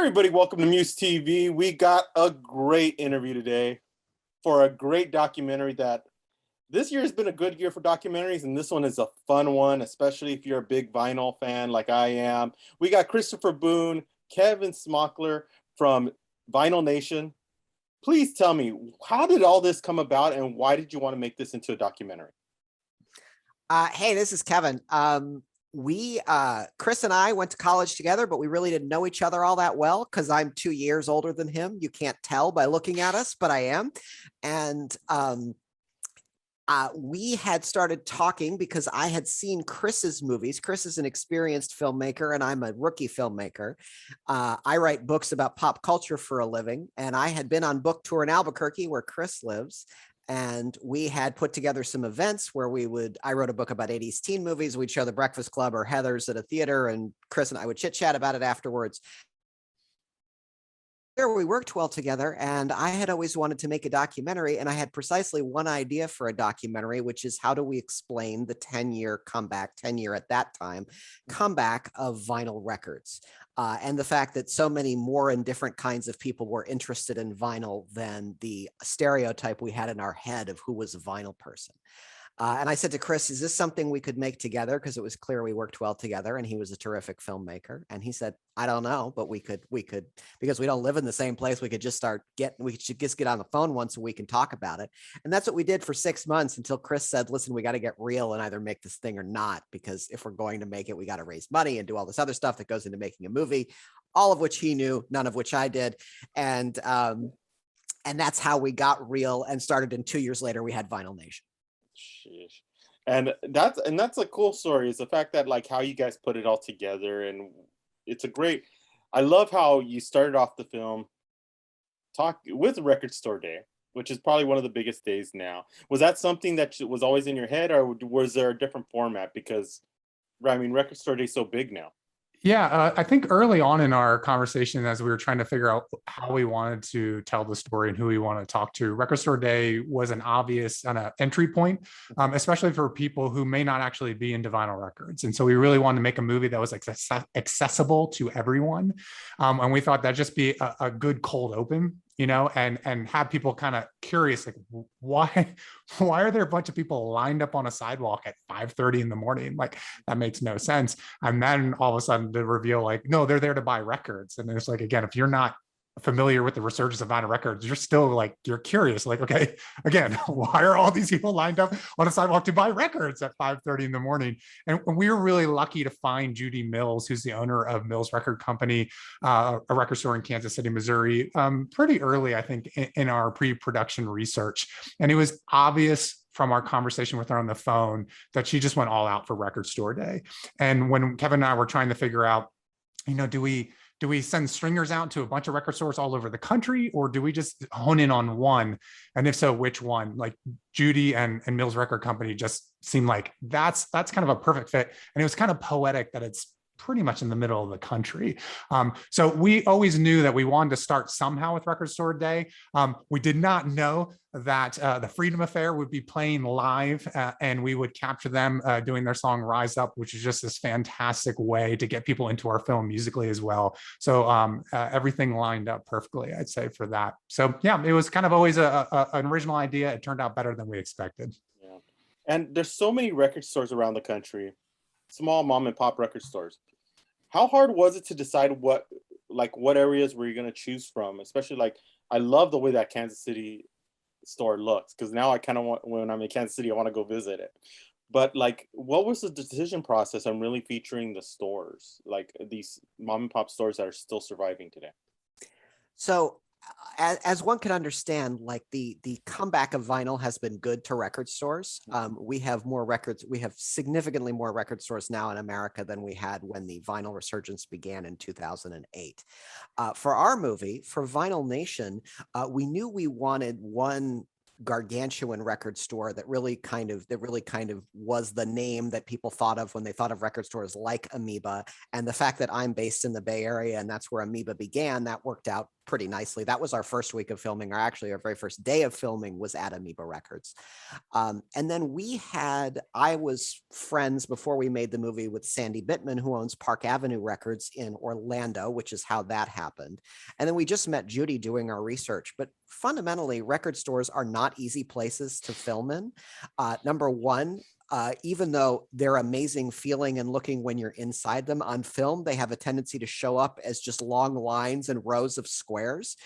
Everybody, welcome to MUSE TV. We got a great interview today for a great documentary that this year has been a good year for documentaries, and this one is a fun one, especially if you're a big vinyl fan like I am. We got Christopher Boone, Kevin Smokler from Vinyl Nation. Please tell me, how did all this come about and why did you want to make this into a documentary? Hey, this is Kevin. Chris and I went to college together, but we really didn't know each other all that well because I'm 2 years older than him. You can't tell by looking at us, but I am. And we had started talking because I had seen Chris's movies. Chris is an experienced filmmaker and I'm a rookie filmmaker. I write books about pop culture for a living, and I had been on book tour in Albuquerque where Chris lives. And we had put together some events where I wrote a book about 80s teen movies. We'd show The Breakfast Club or Heather's at a theater, and Chris and I would chit chat about it afterwards. There we worked well together, and I had always wanted to make a documentary, and I had precisely one idea for a documentary, which is how do we explain the 10-year comeback, 10-year at that time, comeback of vinyl records. And the fact that so many more and different kinds of people were interested in vinyl than the stereotype we had in our head of who was a vinyl person. And I said to Chris, is this something we could make together? Because it was clear we worked well together, and he was a terrific filmmaker. And he said, I don't know, but we could, because we don't live in the same place, we should just get on the phone once a week and talk about it. And that's what we did for 6 months until Chris said, listen, we got to get real and either make this thing or not, because if we're going to make it, we got to raise money and do all this other stuff that goes into making a movie, all of which he knew, none of which I did. And that's how we got real and started. And 2 years later, we had Vinyl Nation. Sheesh. And that's a cool story, is the fact that like how you guys put it all together. And it's a great, I love how you started off the film talk with Record Store Day, which is probably one of the biggest days now. Was that something that was always in your head, or was there a different format? Because I mean, Record Store Day is so big now. Yeah, I think early on in our conversation, as we were trying to figure out how we wanted to tell the story and who we want to talk to, Record Store Day was an obvious entry point, especially for people who may not actually be into vinyl records. And so we really wanted to make a movie that was accessible to everyone. And we thought that'd just be a good cold open, and have people kind of curious, like, why are there a bunch of people lined up on a sidewalk at 5:30 in the morning? Like, that makes no sense. And then all of a sudden the reveal, like, no, they're there to buy records. And it's like, again, if you're not familiar with the resurgence of vinyl records, you're still like, you're curious, like, okay, again, why are all these people lined up on a sidewalk to buy records at 5:30 in the morning? And we were really lucky to find Judy Mills, who's the owner of Mills Record Company, a record store in Kansas City, Missouri, pretty early, I think, in our pre-production research. And it was obvious from our conversation with her on the phone that she just went all out for Record Store Day. And when Kevin and I were trying to figure out, do we send stringers out to a bunch of record stores all over the country, or do we just hone in on one? And if so, which one? Like Judy and Mills Record Company just seemed like that's kind of a perfect fit. And it was kind of poetic that it's pretty much in the middle of the country. So we always knew that we wanted to start somehow with Record Store Day. We did not know that the Freedom Affair would be playing live and we would capture them doing their song Rise Up, which is just this fantastic way to get people into our film musically as well. So everything lined up perfectly, I'd say, for that. So yeah, it was kind of always an original idea. It turned out better than we expected. Yeah. And there's so many record stores around the country, small mom and pop record stores. How hard was it to decide what areas were you going to choose from? Especially, like, I love the way that Kansas City store looks, because now I kind of want, when I'm in Kansas City, I want to go visit it. But like, what was the decision process on really featuring the stores, like these mom and pop stores that are still surviving today? So as one can understand, like the comeback of vinyl has been good to record stores. We have more records. We have significantly more record stores now in America than we had when the vinyl resurgence began in 2008. For our movie, for Vinyl Nation, we knew we wanted one gargantuan record store that really kind of was the name that people thought of when they thought of record stores like Amoeba. And the fact that I'm based in the Bay Area and that's where Amoeba began, that worked out pretty nicely. That was our first week of filming, or actually our very first day of filming was at Amoeba Records. And then I was friends before we made the movie with Sandy Bittman, who owns Park Avenue Records in Orlando, which is how that happened. And then we just met Judy doing our research. But fundamentally, record stores are not easy places to film in. Number one, even though they're amazing feeling and looking when you're inside them, on film, they have a tendency to show up as just long lines and rows of squares.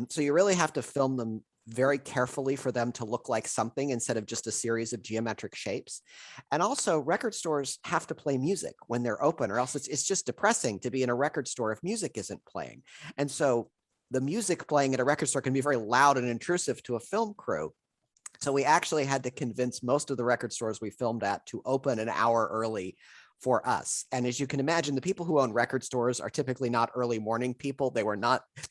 So you really have to film them very carefully for them to look like something instead of just a series of geometric shapes. And also, record stores have to play music when they're open, or else it's just depressing to be in a record store if music isn't playing. And so the music playing at a record store can be very loud and intrusive to a film crew. So we actually had to convince most of the record stores we filmed at to open an hour early for us. And as you can imagine, the people who own record stores are typically not early morning people. They were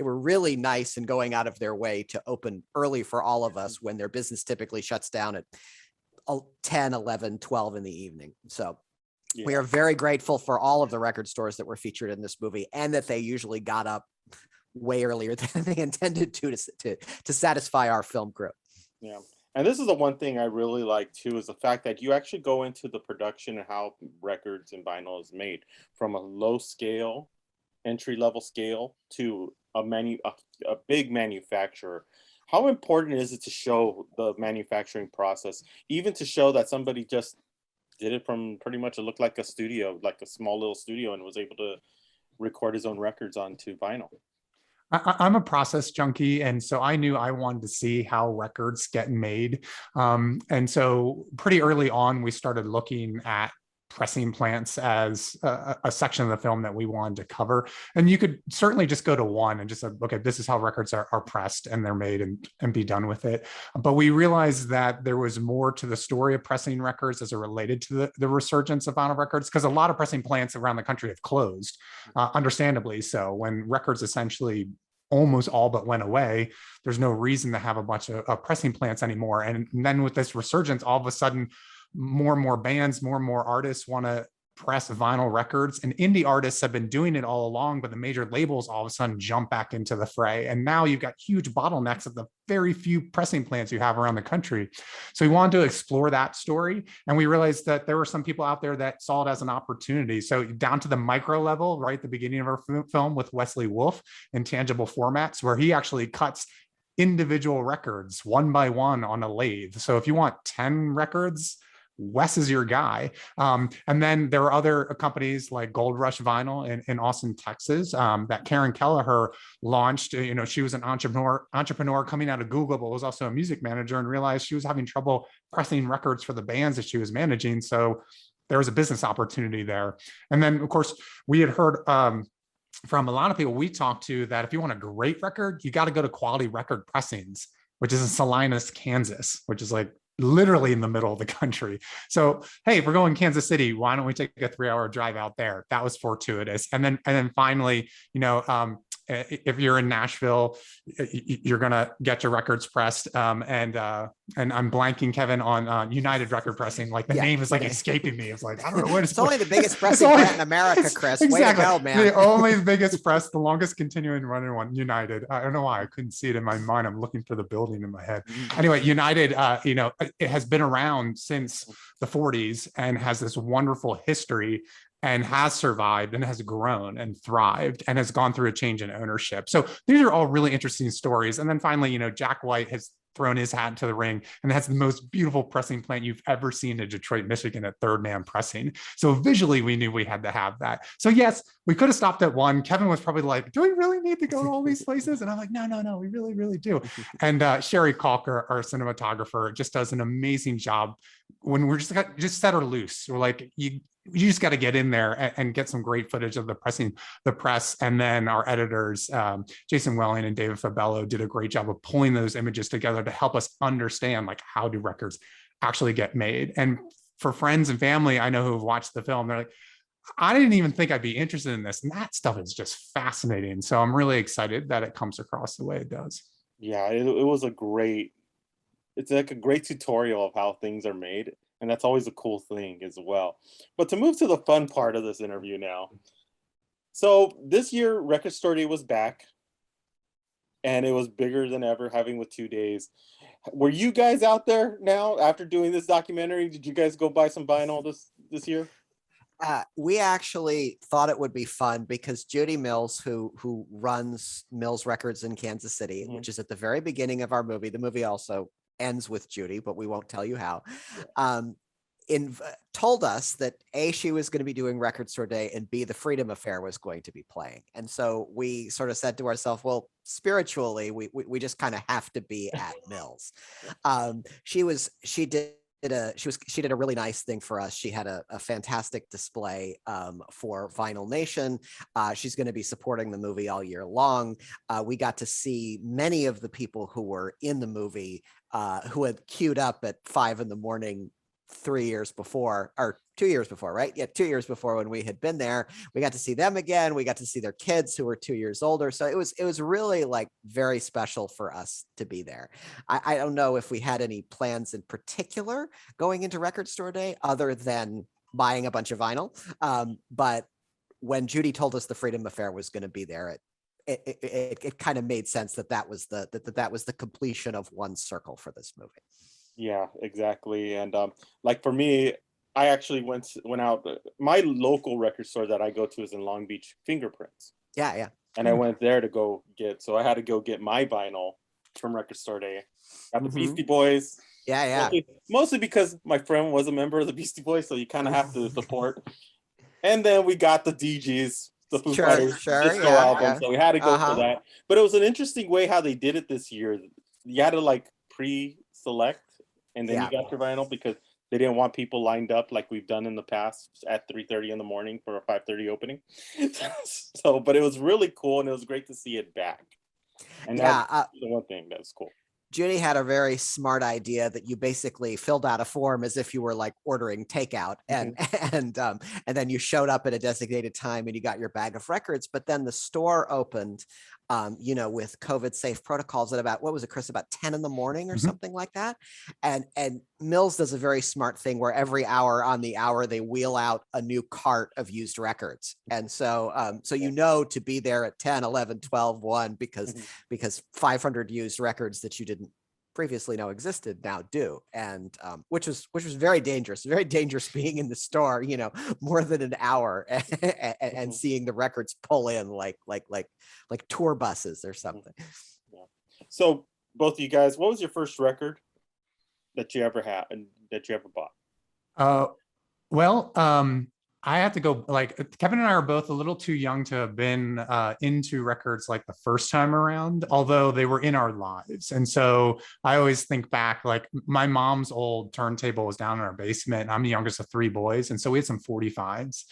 really nice in going out of their way to open early for all of us when their business typically shuts down at 10, 11, 12 in the evening. So we are very grateful for all of the record stores that were featured in this movie, and that they usually got up way earlier than they intended to satisfy our film crew. Yeah. And this is the one thing I really like too, is the fact that you actually go into the production and how records and vinyl is made, from a low scale, entry level scale, to a big manufacturer. How important is it to show the manufacturing process, even to show that somebody just did it from pretty much, it looked like a studio, like a small little studio, and was able to record his own records onto vinyl? I'm a process junkie, and so I knew I wanted to see how records get made. And so pretty early on, we started looking at pressing plants as a section of the film that we wanted to cover. And you could certainly just go to one and just look at, this is how records are pressed and they're made, and be done with it. But we realized that there was more to the story of pressing records as it related to the resurgence of vinyl records, because a lot of pressing plants around the country have closed, understandably so. When records essentially almost all but went away, there's no reason to have a bunch of pressing plants anymore. And then with this resurgence, all of a sudden, more and more bands, more and more artists want to press vinyl records, and indie artists have been doing it all along, but the major labels all of a sudden jump back into the fray. And now you've got huge bottlenecks of the very few pressing plants you have around the country. So we wanted to explore that story. And we realized that there were some people out there that saw it as an opportunity. So down to the micro level, right at the beginning of our film with Wesley Wolf, Intangible Formats, where he actually cuts individual records one by one on a lathe. So if you want 10 records, Wes is your guy. And then there are other companies like Gold Rush Vinyl in Austin, Texas, that Karen Kelleher launched. She was an entrepreneur coming out of Google, but was also a music manager, and realized she was having trouble pressing records for the bands that she was managing. So there was a business opportunity there. And then, of course, we had heard from a lot of people we talked to that if you want a great record, you got to go to Quality Record Pressings, which is in Salinas, Kansas, which is like literally in the middle of the country. So, hey, if we're going to Kansas City, why don't we take a 3-hour drive out there? That was fortuitous. And then finally, if you're in Nashville, you're going to get your records pressed. And I'm blanking, Kevin, on United Record Pressing. Like the name is like escaping me. It's like, I don't know what it's only the biggest pressing plant in America, Chris. Exactly. Way to go, man. The only biggest press, the longest continuing running one, United. I don't know why I couldn't see it in my mind. I'm looking for the building in my head. Anyway, United, it has been around since the 40s and has this wonderful history, and has survived and has grown and thrived and has gone through a change in ownership. So these are all really interesting stories. And then finally, Jack White has thrown his hat into the ring and has the most beautiful pressing plant you've ever seen in Detroit, Michigan at Third Man Pressing. So visually, we knew we had to have that. So yes, we could have stopped at one. Kevin was probably like, do we really need to go to all these places? And I'm like, no, we really, really do. And Sherry Calker, our cinematographer, just does an amazing job when we're just set her loose. We're like, you just got to get in there and get some great footage of the press. And then our editors, Jason Welling and David Fabello, did a great job of pulling those images together to help us understand, like, how do records actually get made? And for friends and family I know who have watched the film, they're like, I didn't even think I'd be interested in this. And that stuff is just fascinating. So I'm really excited that it comes across the way it does. Yeah, it was it's like a great tutorial of how things are made. And that's always a cool thing as well. But to move to the fun part of this interview now. So this year, Record Store Day was back. and it was bigger than ever, having with 2 days. Were you guys out there now after doing this documentary? Did you guys go buy some vinyl this year? We actually thought it would be fun because Judy Mills, who runs Mills Records in Kansas City, which is at the very beginning of our movie. The movie also ends with Judy, but we won't tell you how. Told us that A, she was going to be doing Record Store Day, and B, the Freedom Affair was going to be playing. And so we sort of said to ourselves, well, spiritually, we just kind of have to be at Mills. She did a really nice thing for us. She had a fantastic display for Vinyl Nation. She's going to be supporting the movie all year long. We got to see many of the people who were in the movie who had queued up at 5 a.m. 3 years before, or 2 years before, right? Yeah, 2 years before, when we had been there. We got to see them again. We got to see their kids who were 2 years older. So it was really like very special for us to be there. I don't know if we had any plans in particular going into Record Store Day other than buying a bunch of vinyl. But when Judy told us the Freedom Affair was going to be there, it kind of made sense that was the completion of one circle for this movie. Yeah, exactly. And like for me, I actually went out. My local record store that I go to is in Long Beach, Fingerprints. Yeah. And I went there to go get. So I had to go get my vinyl from Record Store Day. Got the Beastie Boys. Yeah. Mostly because my friend was a member of the Beastie Boys, so you kind of have to support. And then we got the DGs, the Foo Fighters disco album, so we had to go for that. But it was an interesting way how they did it this year. You had to like pre-select, and then you got your vinyl, because they didn't want people lined up like we've done in the past at 3:30 in the morning for a 5:30 opening. So, but it was really cool, and it was great to see it back. And that's the one thing that was cool. Judy had a very smart idea that you basically filled out a form as if you were like ordering takeout, and then you showed up at a designated time and you got your bag of records. But then the store opened, with COVID safe protocols at about, what was it, Chris, about 10 in the morning or something like that. And Mills does a very smart thing where every hour on the hour they wheel out a new cart of used records. And so to be there at 10, 11, 12, 1, because 500 used records that you didn't previously know existed now do, and which was very dangerous being in the store more than an hour and seeing the records pull in like tour buses or something. So both of you guys, what was your first record that you ever had and that you ever bought? I have to go, like, Kevin and I are both a little too young to have been into records like the first time around, although they were in our lives. And so I always think back, like my mom's old turntable was down in our basement. I'm the youngest of 3 boys. And so we had some 45s.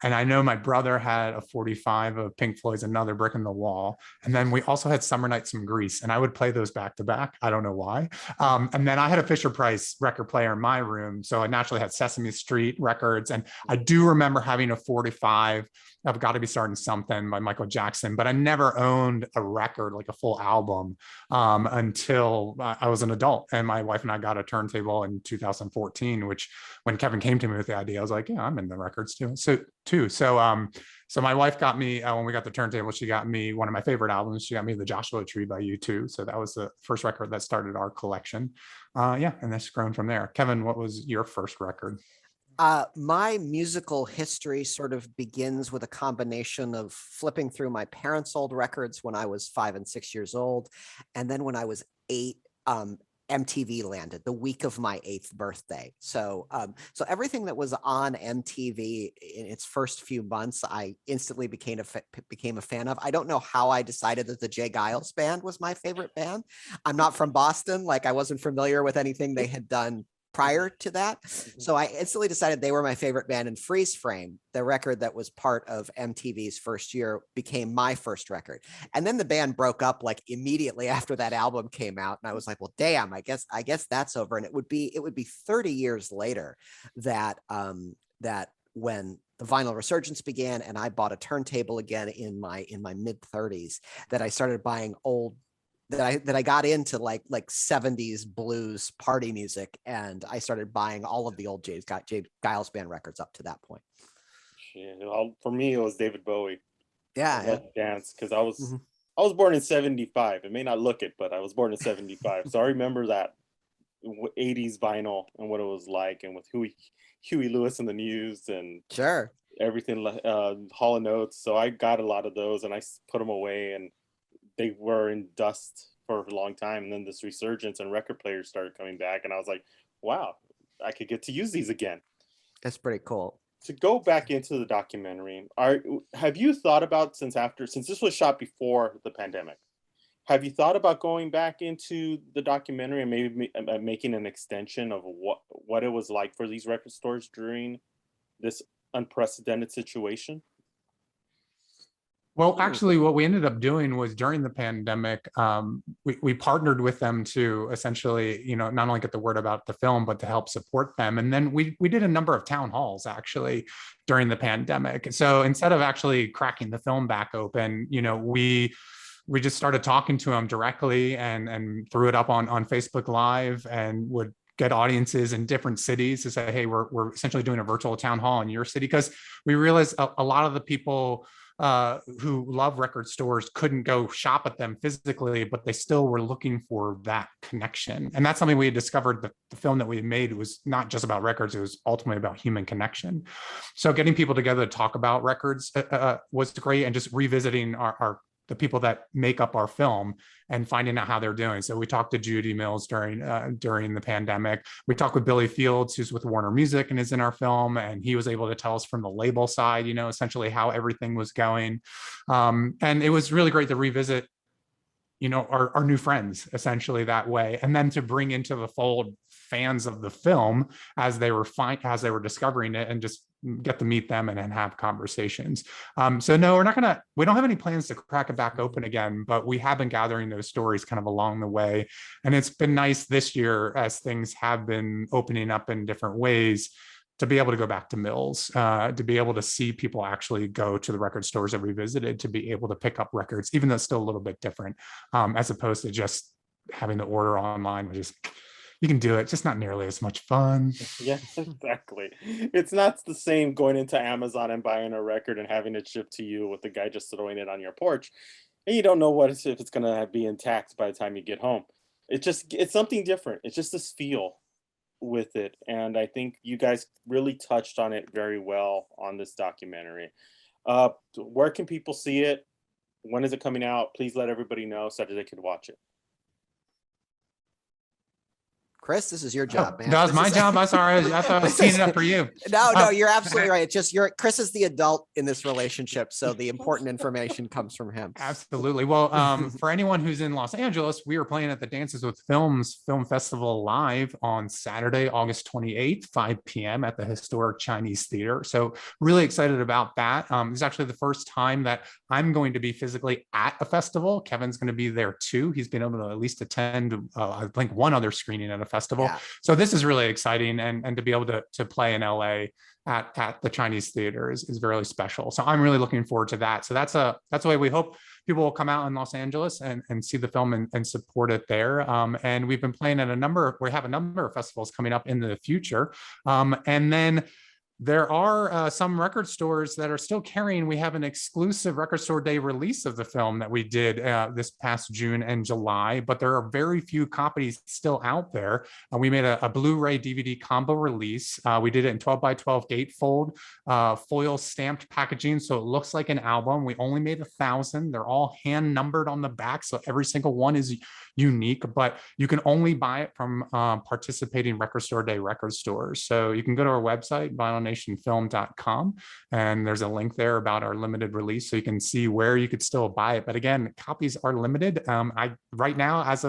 And I know my brother had a 45 of Pink Floyd's Another Brick in the Wall. And then we also had Summer Nights in Greece. And I would play those back to back. I don't know why. And then I had a Fisher-Price record player in my room. So I naturally had Sesame Street records. And I do remember having a 45 of Gotta Be Starting Something by Michael Jackson, but I never owned a record, like a full album, until I was an adult. And my wife and I got a turntable in 2014, which when Kevin came to me with the idea, I was like, yeah, I'm in the records too. So my wife got me, when we got the turntable, she got me one of my favorite albums. She got me The Joshua Tree by U2. So that was the first record that started our collection. And that's grown from there. Kevin, what was your first record? My musical history sort of begins with a combination of flipping through my parents' old records when I was 5 and 6 years old. And then when I was 8, MTV landed the week of my 8th birthday. So everything that was on MTV in its first few months, I instantly became a fan of. I don't know how I decided that the Jay Giles band was my favorite band. I'm not from Boston. Like, I wasn't familiar with anything they had done prior to that. So I instantly decided they were my favorite band, and Freeze Frame, the record that was part of MTV's first year, became my first record. And then the band broke up like immediately after that album came out. And I was like, well, damn, I guess that's over. And it would be 30 years later that when the vinyl resurgence began and I bought a turntable again in my mid 30s, that I started buying old, that I got into like 70s blues party music, and I started buying all of the old Jay Giles band records up to that point. For me, it was David Bowie. Yeah. Dance, because I was born in 75. It may not look it, but I was born in 75. So I remember that 80s vinyl and what it was like, and with Huey Lewis and the Muse and Sure. everything, Hall and Oates. So I got a lot of those and I put them away, and they were in dust for a long time. And then this resurgence and record players started coming back, and I was like, wow, I could get to use these again. That's pretty cool. To go back into the documentary, have you thought about, since this was shot before the pandemic, have you thought about going back into the documentary and maybe making an extension of what it was like for these record stores during this unprecedented situation? Well, actually, what we ended up doing was during the pandemic, we partnered with them to essentially, not only get the word about the film, but to help support them. And then we did a number of town halls actually during the pandemic. So instead of actually cracking the film back open, we just started talking to them directly and threw it up on Facebook Live, and would get audiences in different cities to say, hey, we're essentially doing a virtual town hall in your city, because we realized a lot of the people who love record stores couldn't go shop at them physically, but they still were looking for that connection. And that's something we had discovered. The film that we made was not just about records, it was ultimately about human connection. So getting people together to talk about records was great, and just revisiting the people that make up our film and finding out how they're doing. So we talked to Judy Mills during the pandemic. We talked with Billy Fields, who's with Warner Music and is in our film, and he was able to tell us from the label side, essentially how everything was going. And it was really great to revisit, our new friends essentially that way, and then to bring into the fold fans of the film as they were discovering it, and just get to meet them and then have conversations. So no, we don't have any plans to crack it back open again, but we have been gathering those stories kind of along the way. And it's been nice this year, as things have been opening up in different ways, to be able to go back to mills, to be able to see people actually go to the record stores that we visited, to be able to pick up records, even though it's still a little bit different, as opposed to just having to order online, which is, you can do it, just not nearly as much fun. Yeah, exactly. It's not the same going into Amazon and buying a record and having it shipped to you with the guy just throwing it on your porch, and you don't know if it's going to be intact by the time you get home. It's something different. It's just this feel with it, and I think you guys really touched on it very well on this documentary. Where can people see it? When is it coming out? Please let everybody know so that they can watch it. Chris, this is your job, man. That was my job. I'm sorry. I thought I was teeing it up for you. No, you're absolutely right. It's just Chris is the adult in this relationship, so the important information comes from him. Absolutely. Well, for anyone who's in Los Angeles, we are playing at the Dances with Films Film Festival live on Saturday, August 28th, 5 p.m. at the historic Chinese Theater. So really excited about that. It's actually the first time that I'm going to be physically at a festival. Kevin's going to be there too. He's been able to at least attend, I think, one other screening at a festival. Yeah. So this is really exciting, and to be able to play in LA at the Chinese Theater is very special. So I'm really looking forward to that. So that's the way we hope people will come out in Los Angeles and see the film and support it there. And we've been playing at we have a number of festivals coming up in the future. And then there are some record stores that are still carrying. We have an exclusive Record Store Day release of the film that we did this past June and July, but there are very few copies still out there. We made a Blu-ray DVD combo release. We did it in 12 by 12 gatefold, foil stamped packaging, so it looks like an album. We only made 1,000. They're all hand numbered on the back, so every single one is unique, but you can only buy it from participating Record Store Day record stores. So you can go to our website, vinylnationfilm.com, and there's a link there about our limited release, so you can see where you could still buy it. But again, copies are limited. Right now, as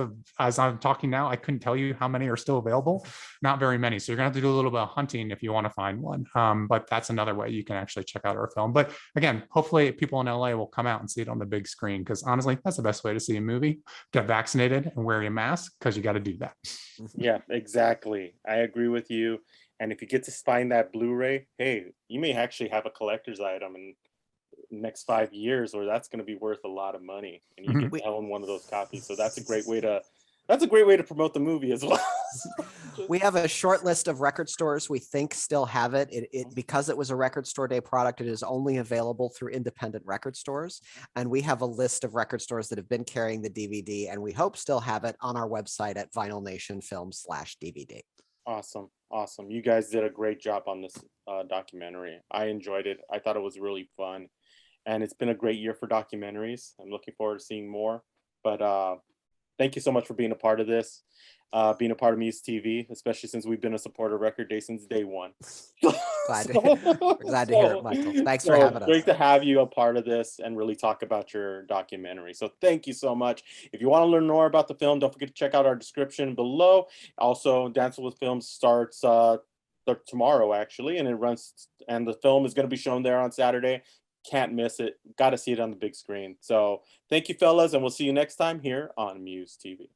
I'm talking now, I couldn't tell you how many are still available. Not very many. So you're gonna have to do a little bit of hunting if you want to find one. But that's another way you can actually check out our film. But again, hopefully people in LA will come out and see it on the big screen, because honestly, that's the best way to see a movie. Get vaccinated and wear your mask, because you got to do that. Yeah, exactly. I agree with you. And if you get to find that Blu-ray, hey, you may actually have a collector's item in the next 5 years, or that's going to be worth a lot of money, and you can own one of those copies. So that's a great way to promote the movie as well. We have a short list of record stores we think still have it. Because it was a Record Store Day product, it is only available through independent record stores. And we have a list of record stores that have been carrying the DVD, and we hope still have it on our website at Vinyl Nation Film/DVD. Awesome. Awesome. You guys did a great job on this documentary. I enjoyed it. I thought it was really fun. And it's been a great year for documentaries. I'm looking forward to seeing more. But thank you so much for being a part of this, being a part of MUSE TV, especially since we've been a supporter of Record Day since day one. Glad to hear it, Michael. Thanks for having us. Great to have you a part of this and really talk about your documentary. So thank you so much. If you want to learn more about the film, don't forget to check out our description below. Also, Dancing with Film starts tomorrow, actually, and the film is going to be shown there on Saturday. Can't miss it. Got to see it on the big screen. So thank you, fellas, and we'll see you next time here on MUSE TV.